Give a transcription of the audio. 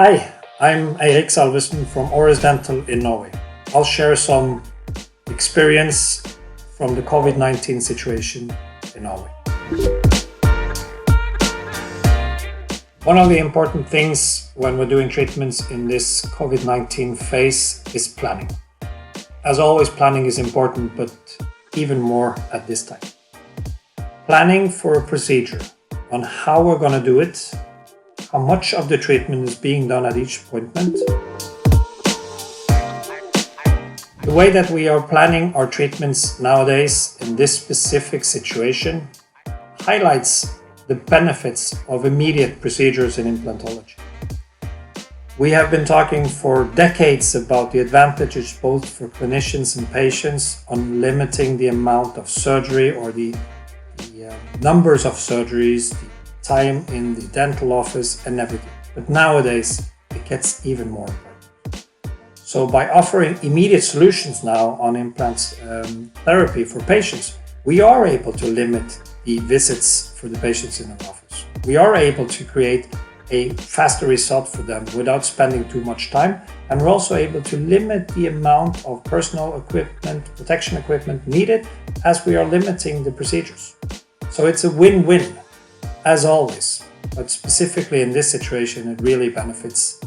Hi, I'm Eirik Salvesen from Årets Dental in Norway. I'll share some experience from the COVID-19 situation in Norway. One of the important things when we're doing treatments in this COVID-19 phase is planning. As always, planning is important, but even more at this time. Planning for a procedure on how we're going to do it, how much of the treatment is being done at each appointment. The way that we are planning our treatments nowadays in this specific situation highlights the benefits of immediate procedures in implantology. We have been talking for decades about the advantages both for clinicians and patients on limiting the amount of surgery or the numbers of surgeries, the time in the dental office and everything. But nowadays it gets even more important. So by offering immediate solutions now on implants therapy for patients, we are able to limit the visits for the patients in our office. We are able to create a faster result for them without spending too much time, and we're also able to limit the amount of personal equipment, protection equipment needed as we are limiting the procedures. So it's a win-win as always, but specifically in this situation it really benefits